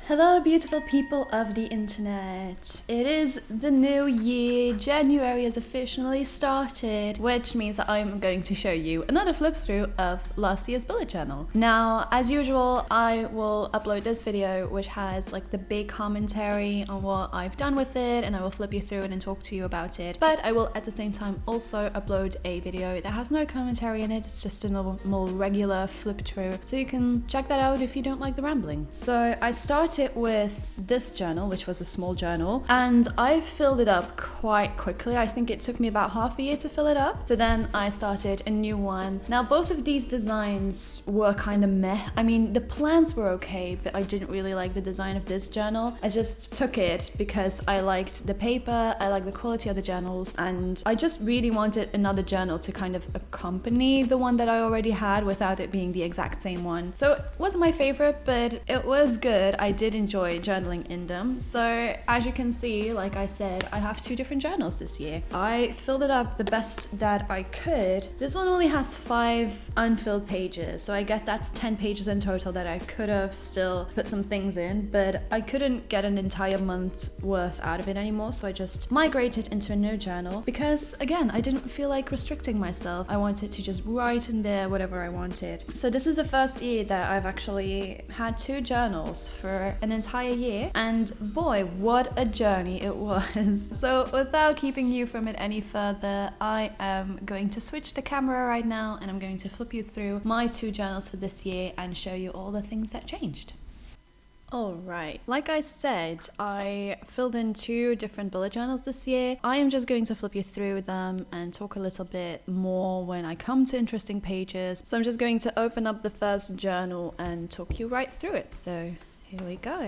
Hello beautiful people of the internet. It is the new year, January has officially started, which means that I'm going to show you another flip through of last year's bullet journal. Now, as usual, I will upload this video which has like the big commentary on what I've done with it, and I will flip you through it and talk to you about it. But I will at the same time also upload a video that has no commentary in it, it's just a normal regular flip through, so you can check that out if you don't like the rambling. So I started with this journal, which was a small journal, and I filled it up quite quickly. I think it took me about half a year to fill it up. So then I started a new one. Now both of these designs were kind of meh. I mean, the plans were okay, but I didn't really like the design of this journal. I just took it because I liked the paper, I liked the quality of the journals, and I just really wanted another journal to kind of accompany the one that I already had without it being the exact same one. So it wasn't my favorite, but it was good. I did enjoy journaling in them. So as you can see, like I said, I have two different journals this year. I filled it up the best that I could. This one only has 5 unfilled pages, so I guess that's 10 pages in total that I could have still put some things in, but I couldn't get an entire month's worth out of it anymore, so I just migrated into a new journal because, again, I didn't feel like restricting myself. I wanted to just write in there whatever I wanted. So this is the first year that I've actually had 2 journals for an entire year, and boy, what a journey it was. So without keeping you from it any further, I am going to switch the camera right now and I'm going to flip you through my 2 journals for this year and show you all the things that changed. Alright, like I said, I filled in 2 different bullet journals this year. I am just going to flip you through them and talk a little bit more when I come to interesting pages. So I'm just going to open up the first journal and talk you right through it. So here we go.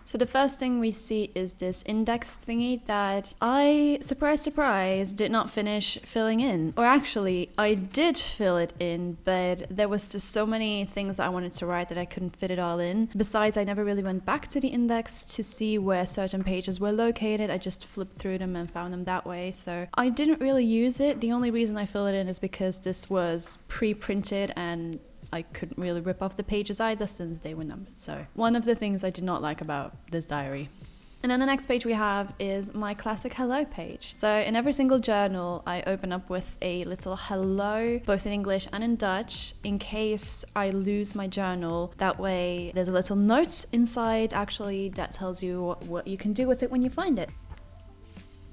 So the first thing we see is this index thingy that I, surprise, surprise, did not finish filling in. Or actually, I did fill it in, but there was just so many things that I wanted to write that I couldn't fit it all in. Besides, I never really went back to the index to see where certain pages were located. I just flipped through them and found them that way. So I didn't really use it. The only reason I filled it in is because this was pre-printed and I couldn't really rip off the pages either since they were numbered. So one of the things I did not like about this diary. And then the next page we have is my classic hello page. So in every single journal, I open up with a little hello, both in English and in Dutch, in case I lose my journal. That way there's a little note inside actually that tells you what you can do with it when you find it.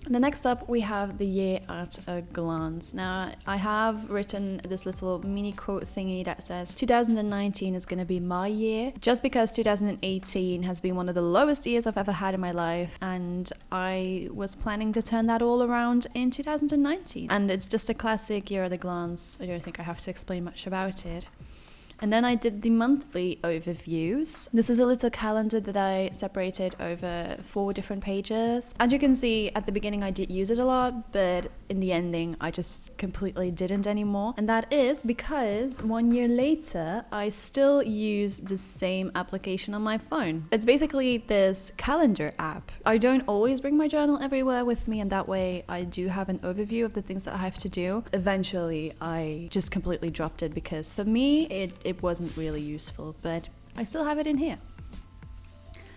The next up we have the year at a glance. Now I have written this little mini quote thingy that says 2019 is going to be my year, just because 2018 has been one of the lowest years I've ever had in my life, and I was planning to turn that all around in 2019. And it's just a classic year at a glance. I don't think I have to explain much about it. And then I did the monthly overviews. This is a little calendar that I separated over 4 different pages. As you can see, at the beginning I did use it a lot, but in the ending I just completely didn't anymore. And that is because 1 year later, I still use the same application on my phone. It's basically this calendar app. I don't always bring my journal everywhere with me, and that way I do have an overview of the things that I have to do. Eventually, I just completely dropped it because for me, it wasn't really useful, but I still have it in here.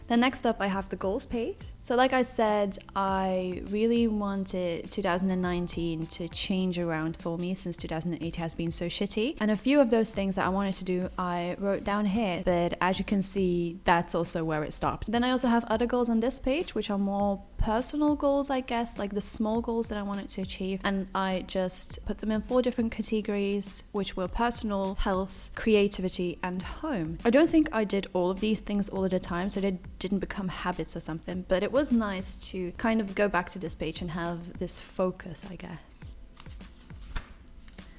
Then next up I have the goals page. So like I said, I really wanted 2019 to change around for me since 2008 has been so shitty. And a few of those things that I wanted to do, I wrote down here, but as you can see, that's also where it stopped. Then I also have other goals on this page, which are more personal goals, I guess, like the small goals that I wanted to achieve. And I just put them in 4 different categories, which were personal, health, creativity, and home. I don't think I did all of these things all at a time, so they didn't become habits or something, but it was nice to kind of go back to this page and have this focus, I guess.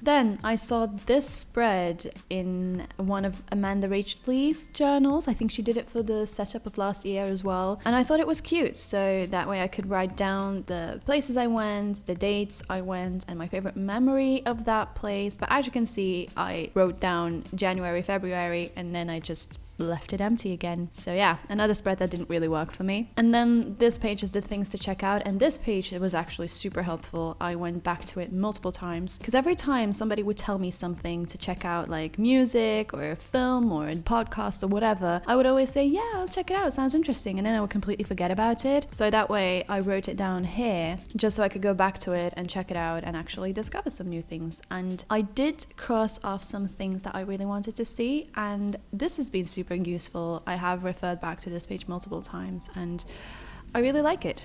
Then I saw this spread in one of Amanda Rachel Lee's journals. I think she did it for the setup of last year as well. And I thought it was cute, so that way I could write down the places I went, the dates I went, and my favorite memory of that place. But as you can see, I wrote down January, February, and then I just left it empty again. So yeah, another spread that didn't really work for me. And then this page is the things to check out, and this page, it was actually super helpful. I went back to it multiple times because every time somebody would tell me something to check out, like music or a film or a podcast or whatever, I would always say, yeah, I'll check it out, it sounds interesting, and then I would completely forget about it. So that way I wrote it down here just so I could go back to it and check it out and actually discover some new things. And I did cross off some things that I really wanted to see, and this has been super useful. I have referred back to this page multiple times and I really like it.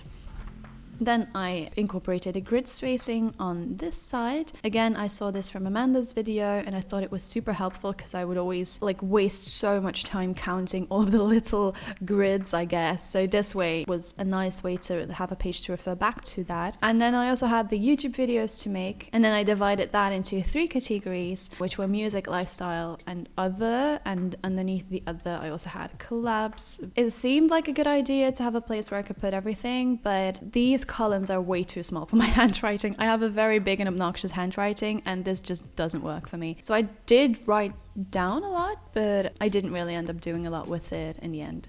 Then I incorporated a grid spacing on this side. Again, I saw this from Amanda's video and I thought it was super helpful because I would always waste so much time counting all of the little grids, I guess. So this way was a nice way to have a page to refer back to that. And then I also had the YouTube videos to make, and then I divided that into 3 categories, which were music, lifestyle, and other. And underneath the other, I also had collabs. It seemed like a good idea to have a place where I could put everything, but these columns are way too small for my handwriting. I have a very big and obnoxious handwriting and this just doesn't work for me. So I did write down a lot, but I didn't really end up doing a lot with it in the end.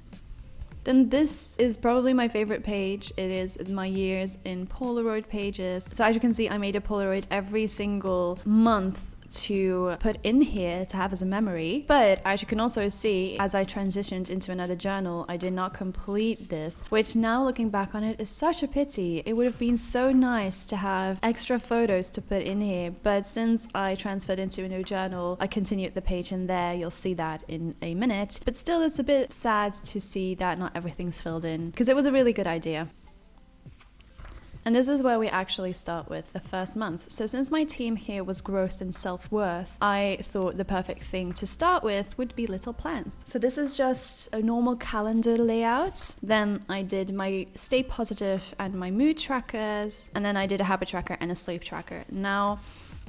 Then this is probably my favorite page. It is my years in Polaroid pages. So as you can see, I made a Polaroid every single month to put in here to have as a memory. But as you can also see, as I transitioned into another journal, I did not complete this, which now looking back on it is such a pity. It would have been so nice to have extra photos to put in here, but since I transferred into a new journal, I continued the page in there. You'll see that in a minute, but still it's a bit sad to see that not everything's filled in because it was a really good idea. And this is where we actually start with the first month. So since my theme here was growth and self-worth, I thought the perfect thing to start with would be little plants. So this is just a normal calendar layout. Then I did my stay positive and my mood trackers. And then I did a habit tracker and a sleep tracker. Now,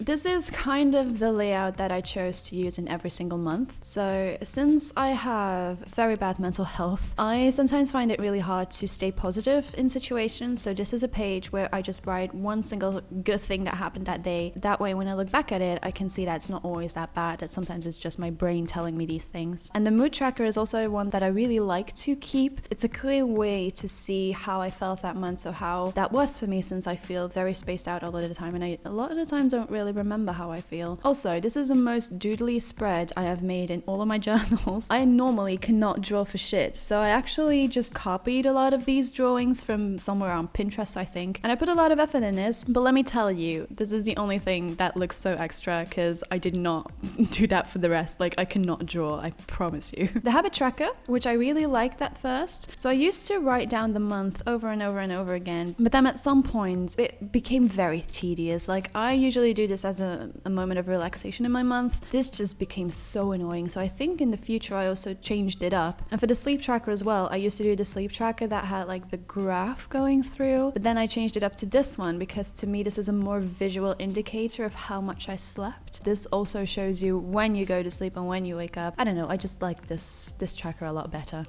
this is kind of the layout that I chose to use in every single month. So since I have very bad mental health, I sometimes find it really hard to stay positive in situations. So this is a page where I just write one single good thing that happened that day. That way, when I look back at it, I can see that it's not always that bad, that sometimes it's just my brain telling me these things. And the mood tracker is also one that I really like to keep. It's a clear way to see how I felt that month, so how that was for me, since I feel very spaced out a lot of the time, and I a lot of the time don't really remember how I feel. Also, this is the most doodly spread I have made in all of my journals. I normally cannot draw for shit, so I actually just copied a lot of these drawings from somewhere on Pinterest, I think, and I put a lot of effort in this. But let me tell you, this is the only thing that looks so extra because I did not do that for the rest. I cannot draw, I promise you. The habit tracker, which I really liked at first. So I used to write down the month over and over and over again, but then at some point it became very tedious. I usually do this as a moment of relaxation in my month. This just became so annoying, so I think in the future I also changed it up. And for the sleep tracker as well, I used to do the sleep tracker that had the graph going through, but then I changed it up to this one because to me this is a more visual indicator of how much I slept. This also shows you when you go to sleep and when you wake up. I don't know, I just like this tracker a lot better.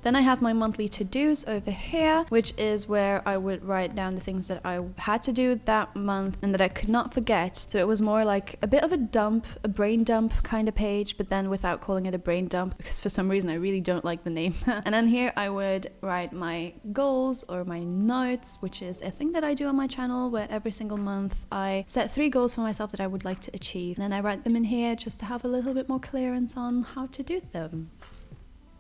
Then I have my monthly to-dos over here, which is where I would write down the things that I had to do that month and that I could not forget. So it was more like a bit of a dump, a brain dump kind of page, but then without calling it a brain dump, because for some reason I really don't like the name. And then here I would write my goals or my notes, which is a thing that I do on my channel where every single month I set 3 goals for myself that I would like to achieve. And then I write them in here just to have a little bit more clearance on how to do them.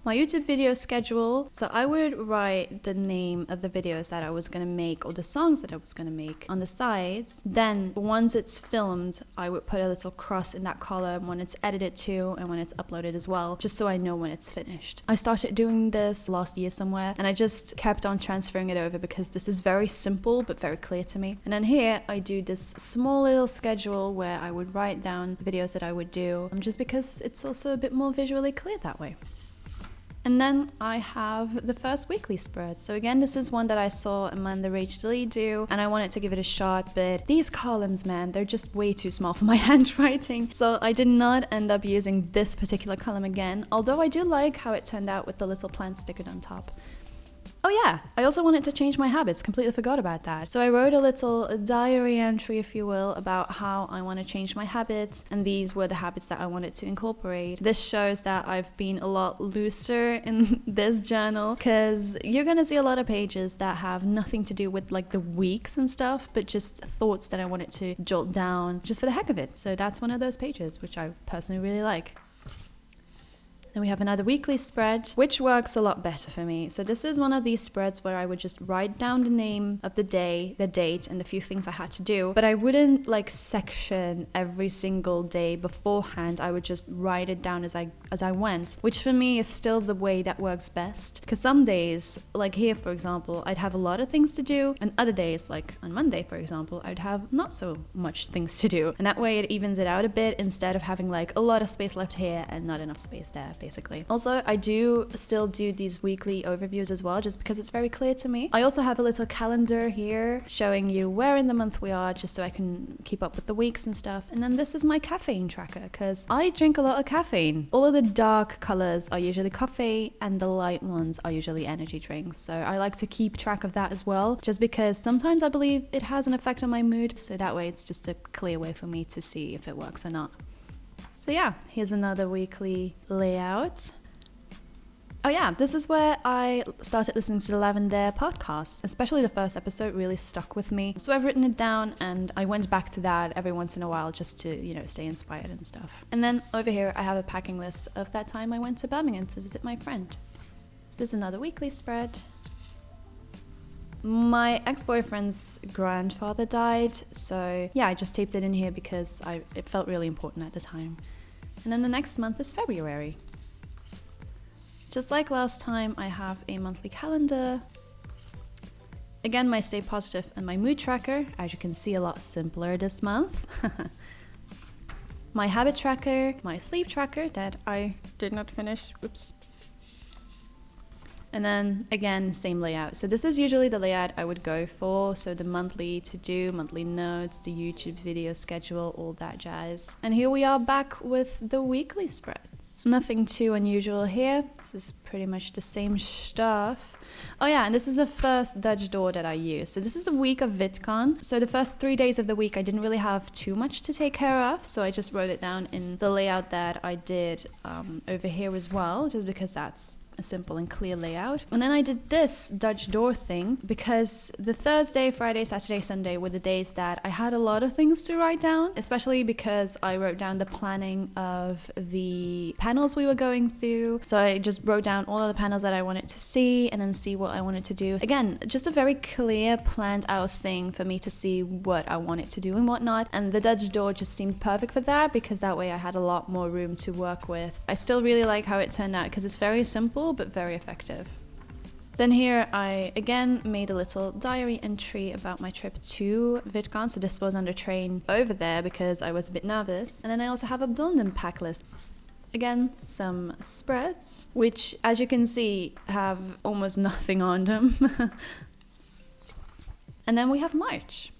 My YouTube video schedule, so I would write the name of the videos that I was going to make or the songs that I was going to make on the sides. Then once it's filmed, I would put a little cross in that column when it's edited too and when it's uploaded as well, just so I know when it's finished. I started doing this last year somewhere and I just kept on transferring it over because this is very simple but very clear to me. And then here I do this small little schedule where I would write down the videos that I would do, just because it's also a bit more visually clear that way. And then I have the first weekly spread. So again, this is one that I saw Amanda Rachel Lee do, and I wanted to give it a shot, but these columns, man, they're just way too small for my handwriting. So I did not end up using this particular column again, although I do like how it turned out with the little plant stickered on top. Oh yeah, I also wanted to change my habits, completely forgot about that. So I wrote a little diary entry, if you will, about how I want to change my habits, and these were the habits that I wanted to incorporate. This shows that I've been a lot looser in this journal, because you're gonna see a lot of pages that have nothing to do with like the weeks and stuff, but just thoughts that I wanted to jot down just for the heck of it. So that's one of those pages, which I personally really like. Then we have another weekly spread, which works a lot better for me. So this is one of these spreads where I would just write down the name of the day, the date, and a few things I had to do. But I wouldn't like section every single day beforehand. I would just write it down as I went, which for me is still the way that works best. Because some days, like here for example, I'd have a lot of things to do, and other days, like on Monday for example, I'd have not so much things to do. And that way it evens it out a bit instead of having like a lot of space left here and not enough space there, basically. Also, I do still do these weekly overviews as well, just because it's very clear to me. I also have a little calendar here showing you where in the month we are, just so I can keep up with the weeks and stuff. And then this is my caffeine tracker, because I drink a lot of caffeine. All of the dark colors are usually coffee and the light ones are usually energy drinks. So I like to keep track of that as well, just because sometimes I believe it has an effect on my mood. So that way it's just a clear way for me to see if it works or not. So yeah, here's another weekly layout. Oh yeah, this is where I started listening to the Lavender podcast. Especially the first episode really stuck with me. So I've written it down and I went back to that every once in a while just to, you know, stay inspired and stuff. And then over here I have a packing list of that time I went to Birmingham to visit my friend. So this is another weekly spread. My ex-boyfriend's grandfather died, so yeah, I just taped it in here because it felt really important at the time. And then the next month is February. Just like last time, I have a monthly calendar. Again, my Stay Positive and my mood tracker, as you can see, a lot simpler this month. My habit tracker, my sleep tracker that I did not finish, oops. And then again, same layout. So this is usually the layout I would go for. So the monthly to-do, monthly notes, the YouTube video schedule, all that jazz. And here we are back with the weekly spreads. Nothing too unusual here. This is pretty much the same stuff. Oh yeah, and this is the first Dutch door that I use. So this is a week of VidCon. So the first 3 days of the week, I didn't really have too much to take care of. So I just wrote it down in the layout that I did over here as well, just because that's a simple and clear layout. And then I did this Dutch door thing because the Thursday, Friday, Saturday, Sunday were the days that I had a lot of things to write down, especially because I wrote down the planning of the panels we were going through. So I just wrote down all of the panels that I wanted to see and then see what I wanted to do. Again, just a very clear, planned out thing for me to see what I wanted to do and whatnot. And the Dutch door just seemed perfect for that because that way I had a lot more room to work with. I still really like how it turned out because it's very simple but very effective. Then here I again made a little diary entry about my trip to VidCon, so this was on the train over there because I was a bit nervous. And then I also have a Blondin pack list. Again, some spreads, which as you can see have almost nothing on them. And then we have March.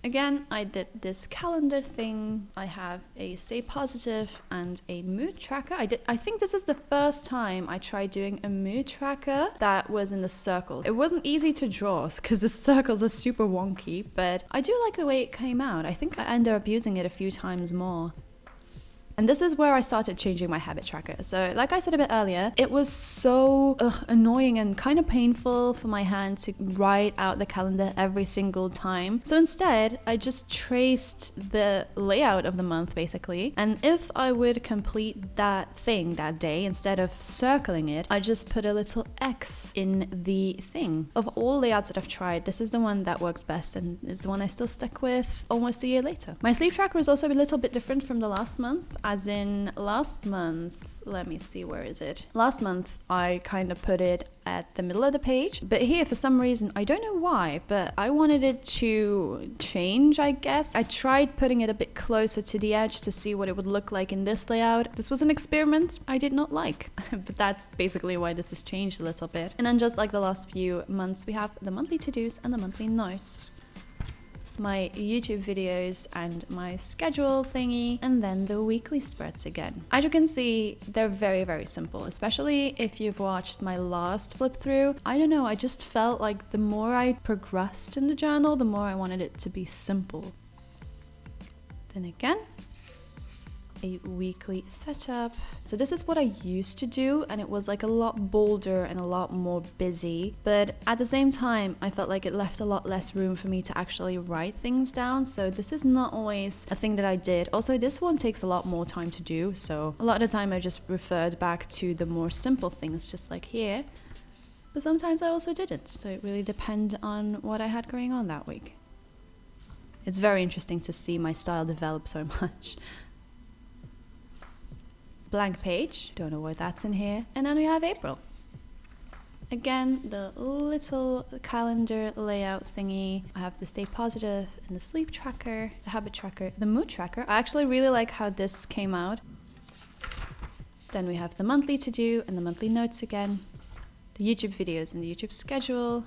Again, I did this calendar thing. I have a Stay Positive and a mood tracker. I think this is the first time I tried doing a mood tracker that was in the circle. It wasn't easy to draw because the circles are super wonky, but I do like the way it came out. I think I ended up using it a few times more. And this is where I started changing my habit tracker. So like I said a bit earlier, it was so annoying and kind of painful for my hand to write out the calendar every single time. So instead, I just traced the layout of the month basically. And if I would complete that thing that day, instead of circling it, I just put a little X in the thing. Of all layouts that I've tried, this is the one that works best and is the one I still stick with almost a year later. My sleep tracker is also a little bit different from the last month. As in last month, let me see, where is it? Last month, I kind of put it at the middle of the page. But here, for some reason, I don't know why, but I wanted it to change, I guess. I tried putting it a bit closer to the edge to see what it would look like in this layout. This was an experiment I did not like, but that's basically why this has changed a little bit. And then just like the last few months, we have the monthly to-dos and the monthly notes. my YouTube videos and my schedule thingy, and then the weekly spreads again. As you can see, they're very, very simple, especially if you've watched my last flip through. I don't know, I just felt like the more I progressed in the journal, the more I wanted it to be simple. Then again, a weekly setup. So this is what I used to do, and it was like a lot bolder and a lot more busy, but at the same time I felt like it left a lot less room for me to actually write things down, so this is not always a thing that I did. Also, this one takes a lot more time to do, so a lot of the time I just referred back to the more simple things, just like here, but sometimes I also didn't, so it really depended on what I had going on that week. It's very interesting to see my style develop so much. Blank page, don't know why that's in here. And then we have April. Again, the little calendar layout thingy. I have the stay positive and the sleep tracker, the habit tracker, the mood tracker. I actually really like how this came out. Then we have the monthly to-do and the monthly notes again, the YouTube videos and the YouTube schedule,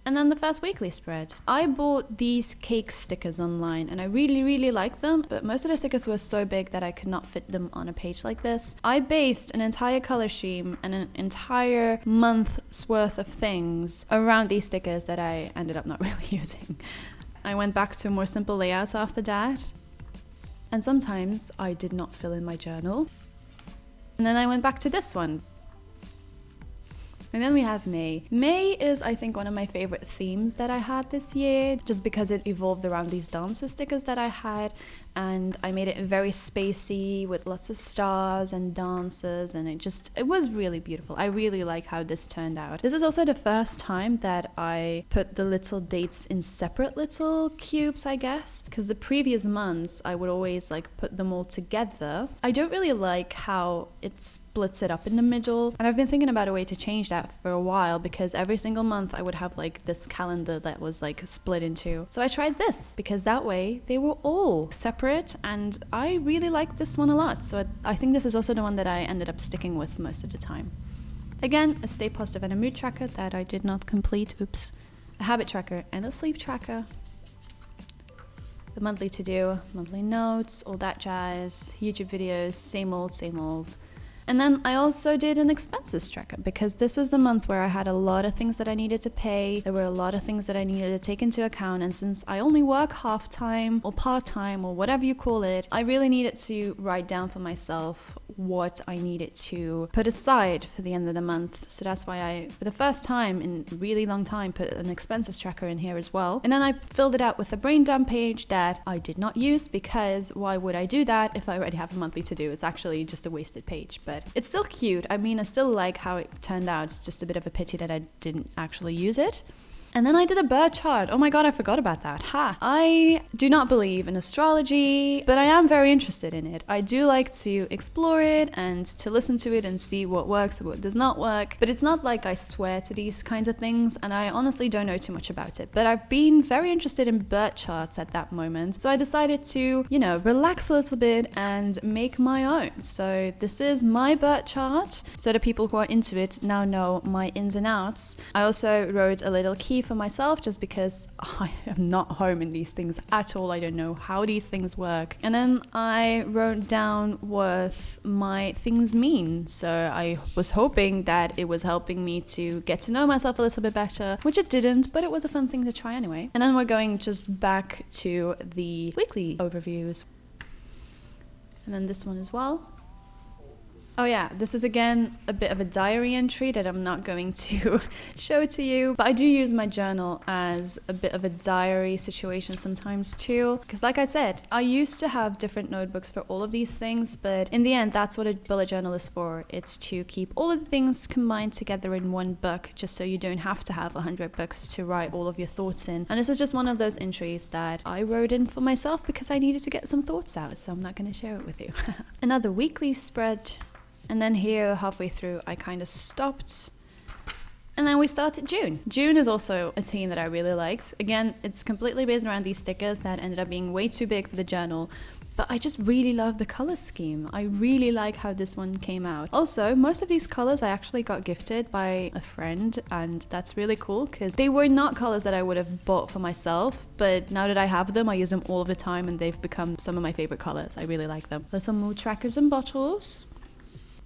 and then the first weekly spread. I bought these cake stickers online and I really, really like them, but most of the stickers were so big that I could not fit them on a page like this. I based an entire color scheme and an entire month's worth of things around these stickers that I ended up not really using. I went back to more simple layouts after that, and sometimes I did not fill in my journal. And then I went back to this one. And then we have May. May is, I think, one of my favorite themes that I had this year, just because it evolved around these dancer stickers that I had, and I made it very spacey with lots of stars and dancers, and it was really beautiful. I really like how this turned out. This is also the first time that I put the little dates in separate little cubes, I guess, because the previous months I would always like put them all together. I don't really like how it splits it up in the middle, and I've been thinking about a way to change that for a while, because every single month I would have like this calendar that was like split in two. So I tried this, because that way they were all separate, and I really like this one a lot. So I think this is also the one that I ended up sticking with most of the time. Again, a stay positive and a mood tracker that I did not complete, oops. A habit tracker and a sleep tracker. The monthly to-do, monthly notes, all that jazz, YouTube videos, same old, same old. And then I also did an expenses tracker, because this is the month where I had a lot of things that I needed to pay. There were a lot of things that I needed to take into account, and since I only work half-time or part-time or whatever you call it, I really needed to write down for myself what I needed to put aside for the end of the month. So that's why I, for the first time in a really long time, put an expenses tracker in here as well. And then I filled it out with a brain dump page that I did not use, because why would I do that if I already have a monthly to do? It's actually just a wasted page, but it's still cute. I mean, I still like how it turned out. It's just a bit of a pity that I didn't actually use it. And then I did a bird chart. Oh my god, I forgot about that. Ha! I do not believe in astrology, but I am very interested in it. I do like to explore it and to listen to it and see what works and what does not work. But it's not like I swear to these kinds of things, and I honestly don't know too much about it. But I've been very interested in bird charts at that moment, so I decided to, you know, relax a little bit and make my own. So this is my bird chart, so the people who are into it now know my ins and outs. I also wrote a little key for myself, just because I am not home in these things at all. I don't know how these things work. And then I wrote down what my things mean. So I was hoping that it was helping me to get to know myself a little bit better, which it didn't, but it was a fun thing to try anyway. And then we're going just back to the weekly overviews. And then this one as well. Oh yeah, this is again a bit of a diary entry that I'm not going to show to you, but I do use my journal as a bit of a diary situation sometimes too, because like I said, I used to have different notebooks for all of these things, but in the end that's what a bullet journal is for. It's to keep all of the things combined together in one book, just so you don't have to have 100 books to write all of your thoughts in. And this is just one of those entries that I wrote in for myself because I needed to get some thoughts out, so I'm not going to share it with you. Another weekly spread. And then here, halfway through, I kind of stopped. And then we started June. June is also a theme that I really liked. Again, it's completely based around these stickers that ended up being way too big for the journal. but I just really love the color scheme. I really like how this one came out. Also, most of these colors I actually got gifted by a friend, and that's really cool because they were not colors that I would have bought for myself, but now that I have them, I use them all of the time and they've become some of my favorite colors. I really like them. Little mood trackers and bottles.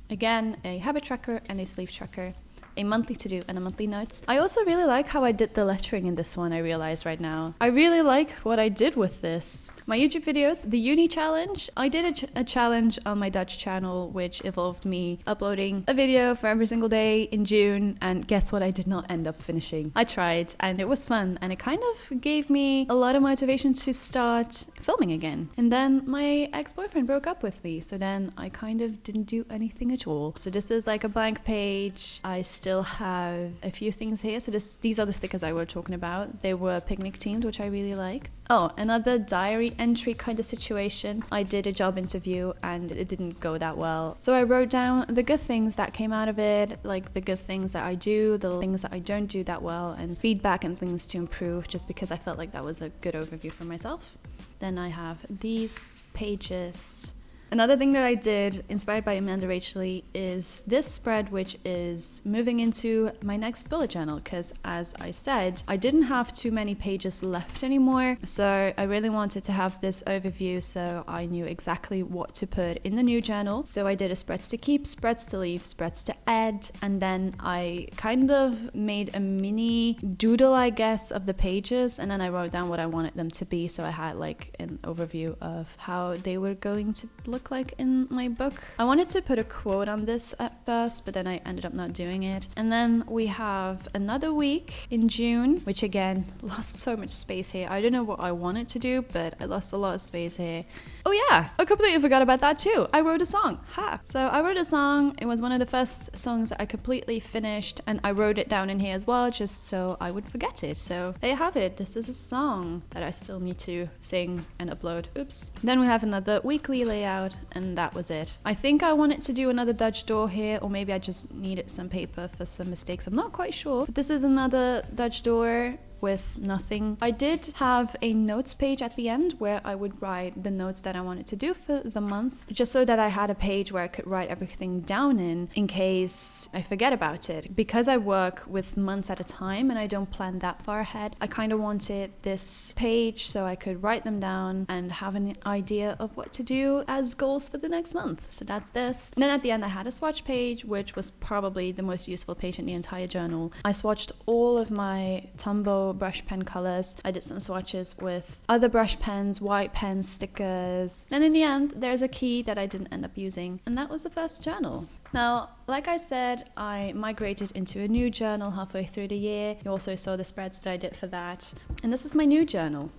Again, a habit tracker and a sleep tracker. A monthly to-do and a monthly notes. I also really like how I did the lettering in this one, I realize right now. I really like what I did with this. My YouTube videos, the uni challenge, I did a challenge on my Dutch channel which involved me uploading a video for every single day in June, and guess what I did not end up finishing. I tried and it was fun and it kind of gave me a lot of motivation to start filming again. And then my ex-boyfriend broke up with me, so then I kind of didn't do anything at all. So this is like a blank page. I still have a few things here. So these are the stickers I were talking about. They were picnic themed, which I really liked. Oh, another diary entry kind of situation. I did a job interview and it didn't go that well. So I wrote down the good things that came out of it, like the good things that I do, the things that I don't do that well, and feedback and things to improve, just because I felt like that was a good overview for myself. Then I have these pages. Another thing that I did, inspired by Amanda Rachley, is this spread, which is moving into my next bullet journal, because as I said, I didn't have too many pages left anymore, so I really wanted to have this overview so I knew exactly what to put in the new journal. So I did a spreads to keep, spreads to leave, spreads to add, and then I kind of made a mini doodle, I guess, of the pages, and then I wrote down what I wanted them to be, so I had like an overview of how they were going to look like in my book. I wanted to put a quote on this at first, but then I ended up not doing it. And then we have another week in June, which again lost so much space here. I don't know what I wanted to do, but I lost a lot of space here. Oh yeah, I completely forgot about that too. I wrote a song. Ha! So I wrote a song. It was one of the first songs that I completely finished, and I wrote it down in here as well, just so I would forget it. So there you have it. This is a song that I still need to sing and upload. Oops. Then we have another weekly layout, and that was it. I think I wanted to do another Dutch door here, or maybe I just needed some paper for some mistakes. I'm not quite sure. But this is another Dutch door with nothing. I did have a notes page at the end where I would write the notes that I wanted to do for the month, just so that I had a page where I could write everything down in case I forget about it. Because I work with months at a time and I don't plan that far ahead, I kind of wanted this page so I could write them down and have an idea of what to do as goals for the next month. So that's this. And then at the end I had a swatch page, which was probably the most useful page in the entire journal. I swatched all of my Tombow brush pen colors. I did some swatches with other brush pens, white pens, stickers. And in the end, there's a key that I didn't end up using. And that was the first journal. Now, like I said, I migrated into a new journal halfway through the year. You also saw the spreads that I did for that. And this is my new journal.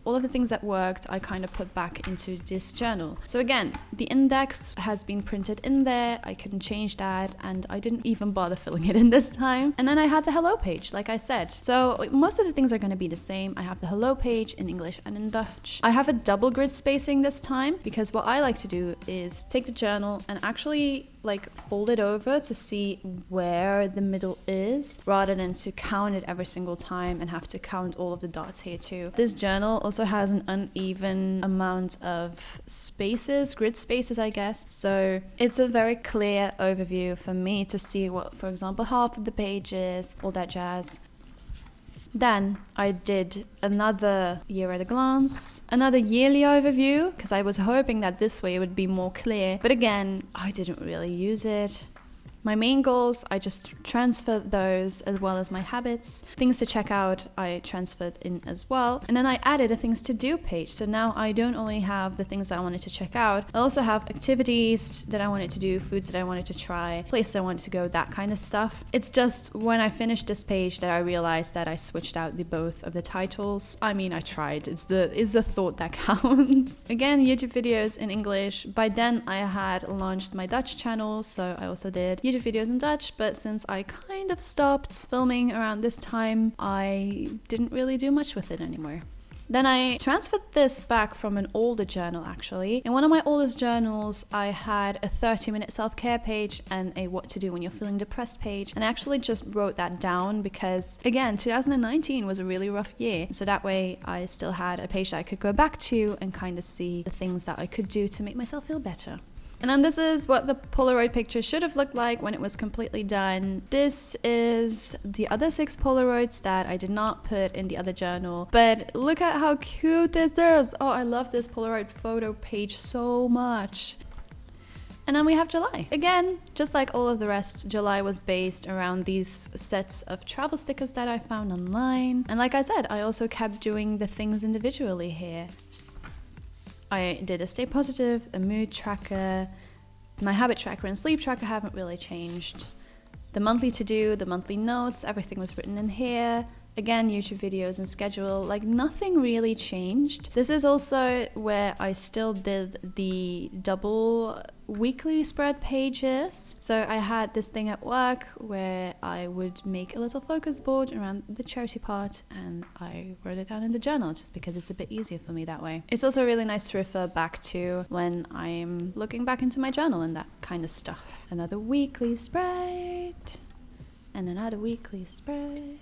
All of the things that worked, I kind of put back into this journal. So again, the index has been printed in there. I couldn't change that, and I didn't even bother filling it in this time. And then I had the hello page, like I said. So most of the things are going to be the same. I have the hello page in English and in Dutch. I have a double grid spacing this time, because what I like to do is take the journal and actually like fold it over to see where the middle is, rather than to count it every single time and have to count all of the dots here too. This journal also has an uneven amount of spaces, grid spaces I guess, so it's a very clear overview for me to see what, for example, half of the pages, all that jazz. Then I did another year at a glance, another yearly overview, because I was hoping that this way it would be more clear. But again, I didn't really use it. My main goals, I just transferred those, as well as my habits. Things to check out, I transferred in as well. And then I added a things to do page. So now I don't only have the things that I wanted to check out, I also have activities that I wanted to do, foods that I wanted to try, places I wanted to go, that kind of stuff. It's just when I finished this page that I realized that I switched out both of the titles. I mean, I tried. It's the thought that counts. Again, YouTube videos in English. By then I had launched my Dutch channel, so I also did YouTube videos in Dutch, but since I kind of stopped filming around this time, I didn't really do much with it anymore. Then I transferred this back from an older journal actually. In one of my oldest journals, I had a 30-minute self-care page and a what to do when you're feeling depressed page. And I actually just wrote that down because, again, 2019 was a really rough year. So that way I still had a page that I could go back to and kind of see the things that I could do to make myself feel better. And then this is what the Polaroid picture should have looked like when it was completely done. This is the other 6 Polaroids that I did not put in the other journal. But look at how cute this is. Oh, I love this Polaroid photo page so much. And then we have July. Again, just like all of the rest, July was based around these sets of travel stickers that I found online. And like I said, I also kept doing the things individually here. I did a stay positive, a mood tracker, my habit tracker and sleep tracker haven't really changed. The monthly to-do, the monthly notes, everything was written in here. Again, YouTube videos and schedule, like nothing really changed. This is also where I still did the double weekly spread pages. So I had this thing at work where I would make a little focus board around the charity part and I wrote it down in the journal just because it's a bit easier for me that way. It's also really nice to refer back to when I'm looking back into my journal and that kind of stuff. Another weekly spread and another weekly spread.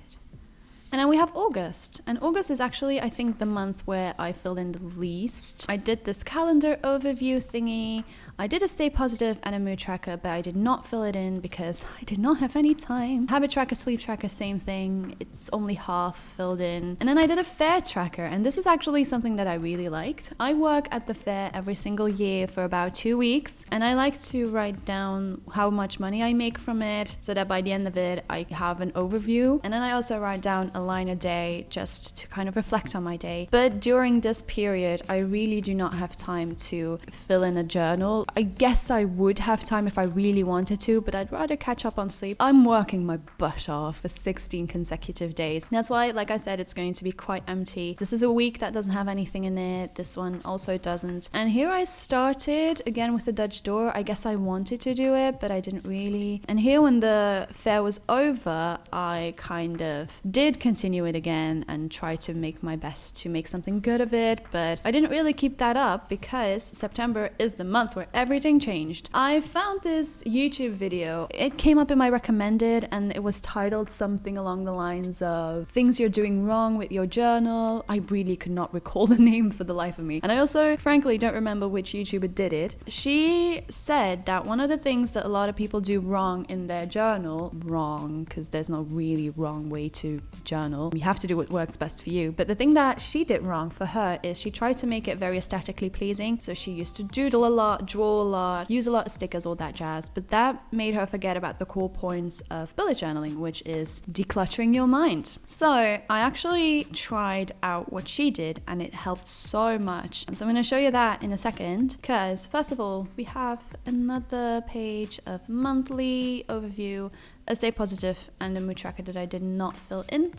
And then we have August. And August is actually, I think, the month where I filled in the least. I did this calendar overview thingy. I did a stay positive and a mood tracker, but I did not fill it in because I did not have any time. Habit tracker, sleep tracker, same thing. It's only half filled in. And then I did a fair tracker, and this is actually something that I really liked. I work at the fair every single year for about 2 weeks, and I like to write down how much money I make from it so that by the end of it, I have an overview. And then I also write down a line a day just to kind of reflect on my day. But during this period, I really do not have time to fill in a journal. I guess I would have time if I really wanted to, but I'd rather catch up on sleep. I'm working my butt off for 16 consecutive days. That's why, like I said, it's going to be quite empty. This is a week that doesn't have anything in it. This one also doesn't. And here I started again with the Dutch door. I guess I wanted to do it, but I didn't really. And here when the fair was over, I kind of did continue it again and try to make my best to make something good of it, but I didn't really keep that up because September is the month where everything changed. I found this YouTube video. It came up in my recommended and it was titled something along the lines of things you're doing wrong with your journal. I really could not recall the name for the life of me. And I also frankly don't remember which YouTuber did it. She said that one of the things that a lot of people do wrong in their journal, wrong because there's no really wrong way to journal. You have to do what works best for you. But the thing that she did wrong for her is she tried to make it very aesthetically pleasing. So she used to doodle a lot, draw a lot, use a lot of stickers, all that jazz. But that made her forget about the core points of bullet journaling, which is decluttering your mind. So I actually tried out what she did and it helped so much. So I'm going to show you that in a second because first of all, we have another page of monthly overview, a stay positive and a mood tracker that I did not fill in.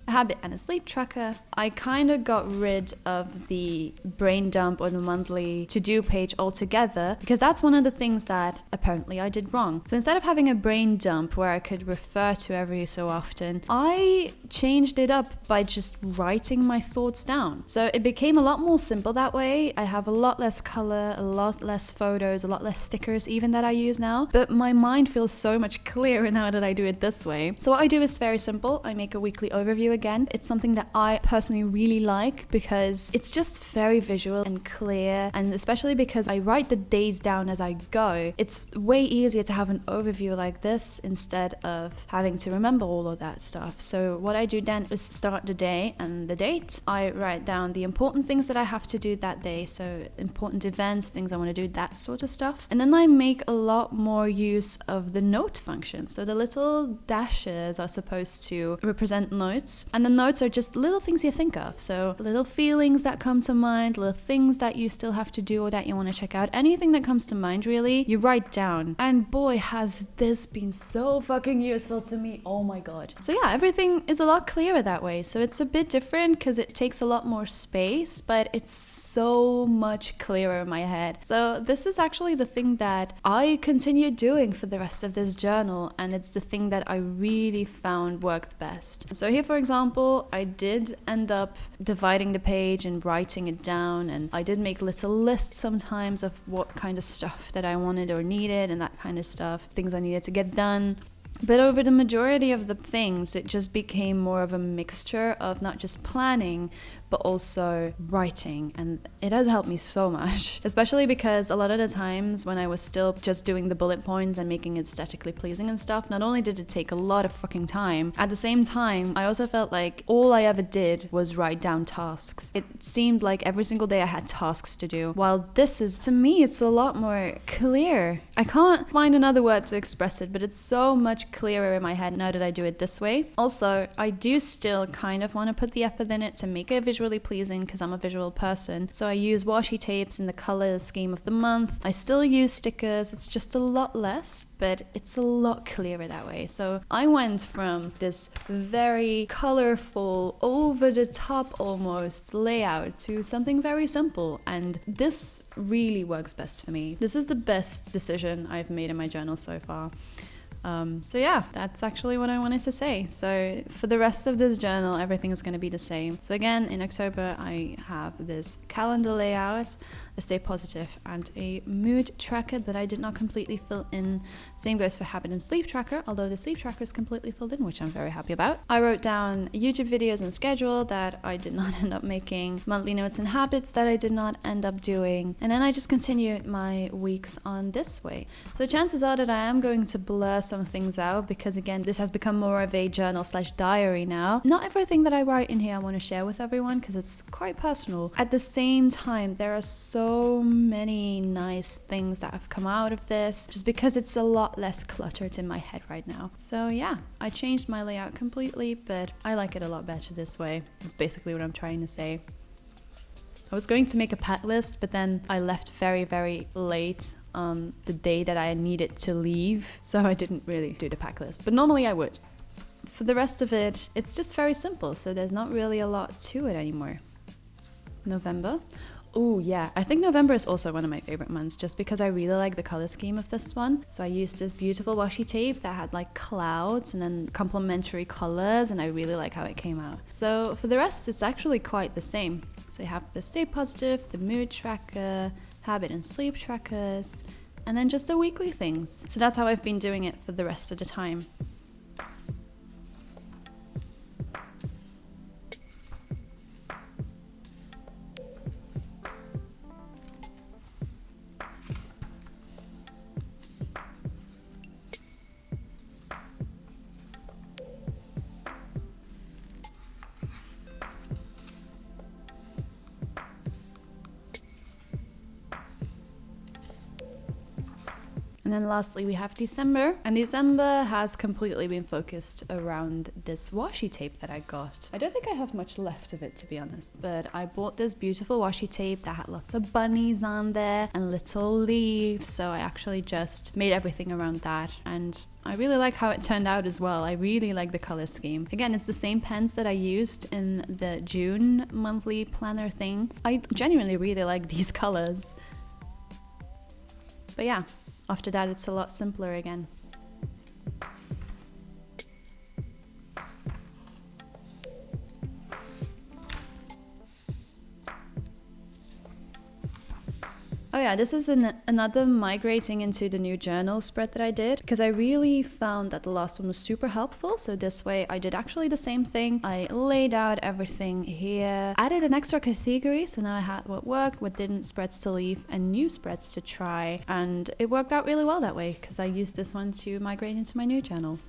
A habit and a sleep tracker. I kind of got rid of the brain dump or the monthly to-do page altogether because that's one of the things that apparently I did wrong. So instead of having a brain dump where I could refer to every so often, I changed it up by just writing my thoughts down. So it became a lot more simple that way. I have a lot less color, a lot less photos, a lot less stickers even that I use now, but my mind feels so much clearer now that I do it this way. So what I do is very simple. I make a weekly overview again. It's something that I personally really like because it's just very visual and clear, and especially because I write the days down as I go, it's way easier to have an overview like this instead of having to remember all of that stuff. So what I do then is start the day and the date. I write down the important things that I have to do that day, so important events, things I want to do, that sort of stuff. And then I make a lot more use of the note function. So the little dashes are supposed to represent notes, and the notes are just little things you think of. So little feelings that come to mind, little things that you still have to do or that you want to check out. Anything that comes to mind, really, you write down. And boy, has this been so fucking useful to me. Oh my god. So yeah, everything is a lot clearer that way. So it's a bit different because it takes a lot more space, but it's so much clearer in my head. So this is actually the thing that I continue doing for the rest of this journal, and it's the thing that I really found worked best. So here, for example, example, I did end up dividing the page and writing it down, and I did make little lists sometimes of what kind of stuff that I wanted or needed and that kind of stuff, things I needed to get done. But over the majority of the things, it just became more of a mixture of not just planning, but also writing. And it has helped me so much, especially because a lot of the times when I was still just doing the bullet points and making it aesthetically pleasing and stuff, not only did it take a lot of fucking time, at the same time, I also felt like all I ever did was write down tasks. It seemed like every single day I had tasks to do. While this is, to me, it's a lot more clear. I can't find another word to express it, but it's so much clearer in my head now that I do it this way. Also, I do still kind of want to put the effort in it to make it visually pleasing because I'm a visual person. So I use washi tapes in the color scheme of the month. I still use stickers. It's just a lot less, but it's a lot clearer that way. So I went from this very colorful, over the top almost layout to something very simple. And this really works best for me. This is the best decision I've made in my journal so far. So yeah, that's actually what I wanted to say. So for the rest of this journal, everything is going to be the same. So again, in October, I have this calendar layout, a stay positive, and a mood tracker that I did not completely fill in. Same goes for habit and sleep tracker, although the sleep tracker is completely filled in, which I'm very happy about. I wrote down YouTube videos and schedule that I did not end up making, monthly notes and habits that I did not end up doing, and then I just continued my weeks on this way. So chances are that I am going to blur some things out because again, this has become more of a journal / diary now. Not everything that I write in here I want to share with everyone because it's quite personal. At the same time, there are so many nice things that have come out of this just because it's a lot less cluttered in my head right now. So yeah, I changed my layout completely, but I like it a lot better this way. That's basically what I'm trying to say. I was going to make a pack list, but then I left very, very late on the day that I needed to leave, so I didn't really do the pack list, but normally I would. For the rest of it, it's just very simple, so there's not really a lot to it anymore. November. Oh yeah, I think November is also one of my favorite months just because I really like the color scheme of this one. So I used this beautiful washi tape that had like clouds and then complementary colors, and I really like how it came out. So for the rest, it's actually quite the same. So you have the stay positive, the mood tracker, habit and sleep trackers, and then just the weekly things. So that's how I've been doing it for the rest of the time. And then lastly, we have December. And December has completely been focused around this washi tape that I got. I don't think I have much left of it, to be honest, but I bought this beautiful washi tape that had lots of bunnies on there and little leaves. So I actually just made everything around that. And I really like how it turned out as well. I really like the color scheme. Again, it's the same pens that I used in the June monthly planner thing. I genuinely really like these colors. But yeah. After that, it's a lot simpler again. Oh yeah, this is another migrating into the new journal spread that I did because I really found that the last one was super helpful. So this way I did actually the same thing. I laid out everything here, added an extra category. So now I had what worked, what didn't, spreads to leave, and new spreads to try. And it worked out really well that way because I used this one to migrate into my new journal.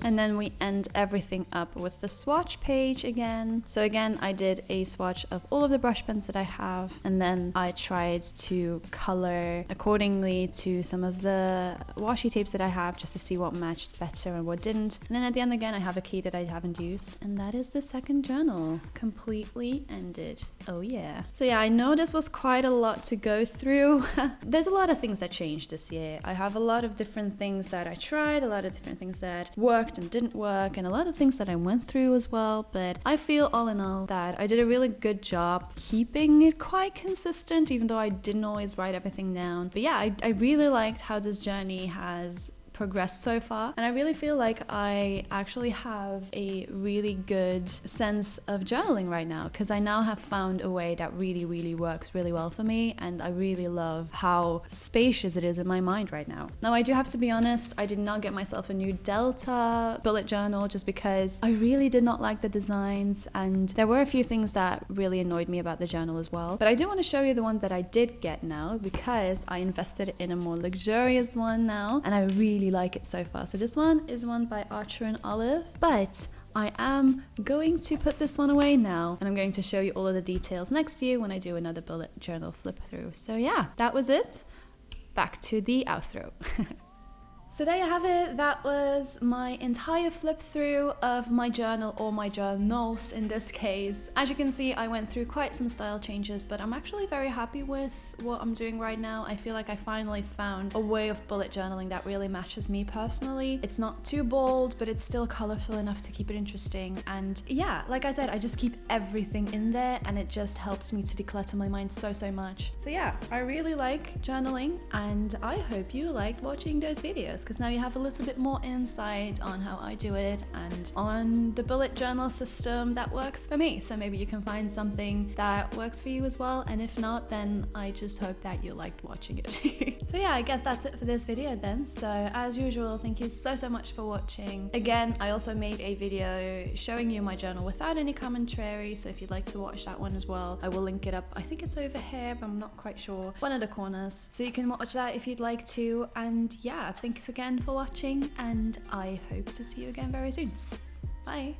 And then we end everything up with the swatch page again. So again, I did a swatch of all of the brush pens that I have, and then I tried to color accordingly to some of the washi tapes that I have just to see what matched better and what didn't. And then at the end again, I have a key that I haven't used, and that is the second journal, completely ended. Oh yeah. So yeah, I know this was quite a lot to go through. There's a lot of things that changed this year. I have a lot of different things that I tried, a lot of different things that worked and didn't work, and a lot of things that I went through as well. But I feel all in all that I did a really good job keeping it quite consistent, even though I didn't always write everything down. But yeah, I really liked how this journey has progressed so far, and I really feel like I actually have a really good sense of journaling right now, because I now have found a way that really works really well for me, and I really love how spacious it is in my mind right now. Now, I do have to be honest, I did not get myself a new Delta bullet journal just because I really did not like the designs, and there were a few things that really annoyed me about the journal as well. But I do want to show you the one that I did get now, because I invested in a more luxurious one now, and I really like it so far. So this one is one by Archer and Olive, but I am going to put this one away now, and I'm going to show you all of the details next year when I do another bullet journal flip through. So yeah, that was it. Back to the outro. So there you have it. That was my entire flip through of my journal, or my journals in this case. As you can see, I went through quite some style changes, but I'm actually very happy with what I'm doing right now. I feel like I finally found a way of bullet journaling that really matches me personally. It's not too bold, but it's still colorful enough to keep it interesting. And yeah, like I said, I just keep everything in there, and it just helps me to declutter my mind so much. So yeah, I really like journaling, and I hope you liked watching those videos, because now you have a little bit more insight on how I do it and on the bullet journal system that works for me. So maybe you can find something that works for you as well, and if not, then I just hope that you liked watching it. So yeah, I guess that's it for this video then. So as usual, thank you so much for watching. Again, I also made a video showing you my journal without any commentary, so if you'd like to watch that one as well, I will link it up. I think it's over here, but I'm not quite sure. One of the corners. So you can watch that if you'd like to. And yeah, thanks again for watching, and I hope to see you again very soon. Bye!